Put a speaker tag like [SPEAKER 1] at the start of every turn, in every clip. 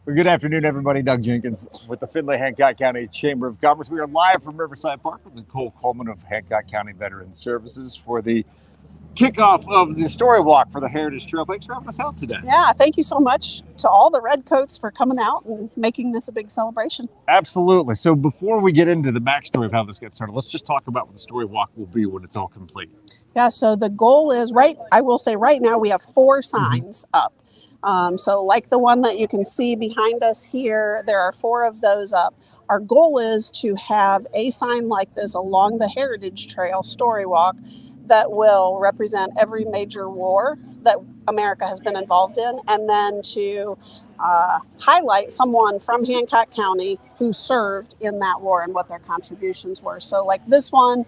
[SPEAKER 1] Well, good afternoon, everybody. Doug Jenkins with the Findlay Hancock County Chamber of Commerce. We are live from Riverside Park with Nicole Coleman of Hancock County Veterans Services for the kickoff of the story walk for the Heritage Trail. Thanks for having us out today.
[SPEAKER 2] Yeah, thank you so much to all the Redcoats for coming out and making this a big celebration.
[SPEAKER 1] Absolutely. So before we get into the backstory of how this gets started, let's just talk about what the story walk will be when it's all complete.
[SPEAKER 2] Yeah, so the goal is, I will say right now we have 4 signs up. So like the one that you can see behind us here, there are 4 of those up. Our goal is to have a sign like this along the Heritage Trail story walk that will represent every major war that America has been involved in, and then to highlight someone from Hancock County who served in that war and what their contributions were. So like this one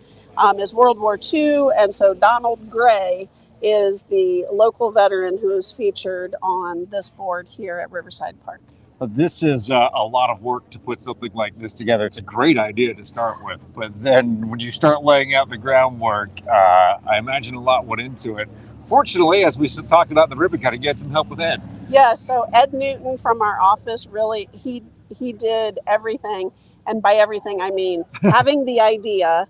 [SPEAKER 2] is World War II, and so Donald Gray is the local veteran who is featured on this board here at Riverside Park.
[SPEAKER 1] This is a lot of work to put something like this together. It's a great idea to start with, but then when you start laying out the groundwork, I imagine a lot went into it. Fortunately, as we talked about in the ribbon cutting, you had some help with Ed.
[SPEAKER 2] Yeah, so Ed Newton from our office, really, he did everything. And by everything, I mean having the idea,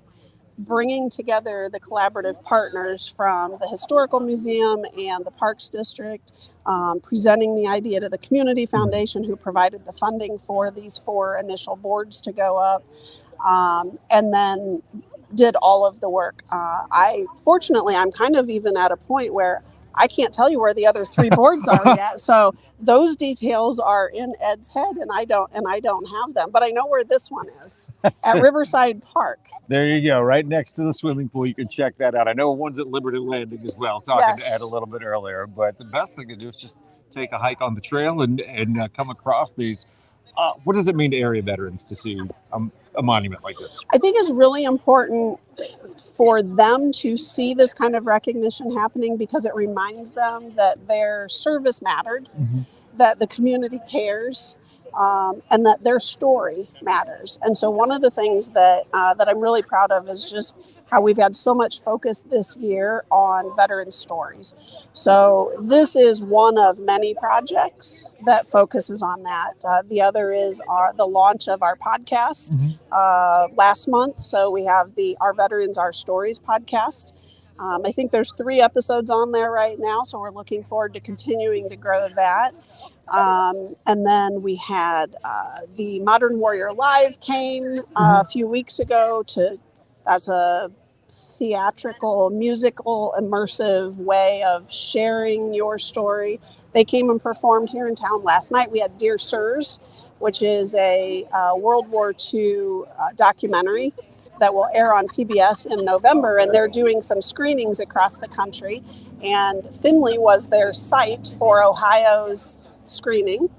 [SPEAKER 2] bringing together the collaborative partners from the Historical Museum and the Parks District, presenting the idea to the Community Foundation, who provided the funding for these 4 initial boards to go up, and then did all of the work. Fortunately, I'm kind of even at a point where I can't tell you where the other 3 boards are yet. So those details are in Ed's head, and I don't have them. But I know where this one is at Riverside Park.
[SPEAKER 1] There you go, right next to the swimming pool. You can check that out. I know one's at Liberty Landing as well. Talking to Ed a little bit earlier, but the best thing to do is just take a hike on the trail and come across these. What does it mean to area veterans to see a monument like this?
[SPEAKER 2] I think it's really important for them to see this kind of recognition happening because it reminds them that their service mattered, that the community cares, and that their story matters. And so one of the things that I'm really proud of is just how we've had so much focus this year on veteran stories. So this is one of many projects that focuses on that. The other is the launch of our podcast last month. So we have the Our Veterans, Our Stories podcast. I think there's 3 episodes on there right now, so we're looking forward to continuing to grow that. And then we had the Modern Warrior Live came a few weeks ago. That's a theatrical, musical, immersive way of sharing your story. They came and performed here in town last night. We had Dear Sirs, which is a World War II documentary that will air on PBS in November, and they're doing some screenings across the country. And Findlay was their site for Ohio's screening.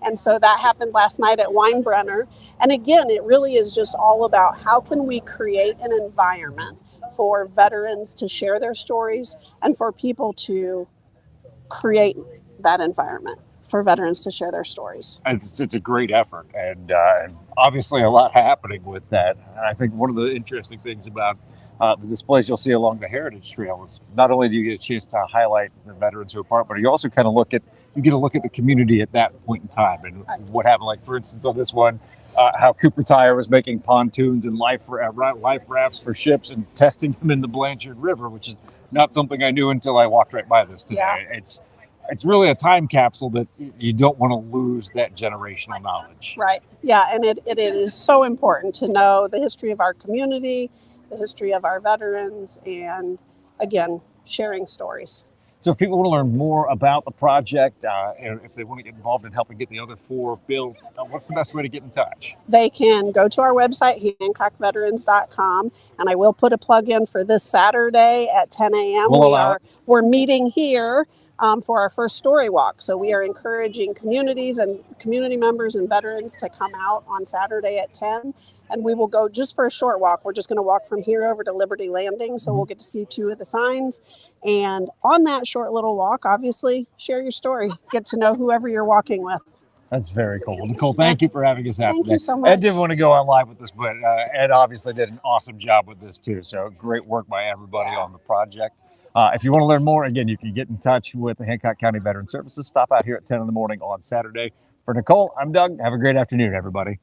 [SPEAKER 2] And so that happened last night at Weinbrenner. And again, it really is just all about how can we create an environment for veterans to share their stories and for people to create that environment for veterans to share their stories.
[SPEAKER 1] It's a great effort, and obviously a lot happening with that. I think one of the interesting things about the displays you'll see along the Heritage Trail is not only do you get a chance to highlight the veterans who are part, but you also kind of get a look at the community at that point in time and what happened. Like, for instance, on this one, how Cooper Tire was making pontoons and life rafts for ships and testing them in the Blanchard River, which is not something I knew until I walked right by this today. Yeah. It's really a time capsule that you don't want to lose that generational knowledge.
[SPEAKER 2] Right. Yeah, and it is so important to know the history of our community, the history of our veterans, and again, sharing stories.
[SPEAKER 1] So if people want to learn more about the project, and if they want to get involved in helping get the other 4 built, what's the best way to get in touch?
[SPEAKER 2] They can go to our website, hancockveterans.com, and I will put a plug in for this Saturday at 10 a.m. We're meeting here for our first story walk. So we are encouraging communities and community members and veterans to come out on Saturday at 10. And we will go just for a short walk. We're just going to walk from here over to Liberty Landing. So we'll get to see 2 of the signs. And on that short little walk, obviously, share your story. Get to know whoever you're walking with.
[SPEAKER 1] That's very cool. Nicole, thank you for having us out today.
[SPEAKER 2] Thank you so much.
[SPEAKER 1] Ed didn't want to go on live with this, but Ed obviously did an awesome job with this too. So great work by everybody on the project. If you want to learn more, again, you can get in touch with the Hancock County Veterans Services. Stop out here at 10 in the morning on Saturday For Nicole, I'm Doug. Have a great afternoon, everybody.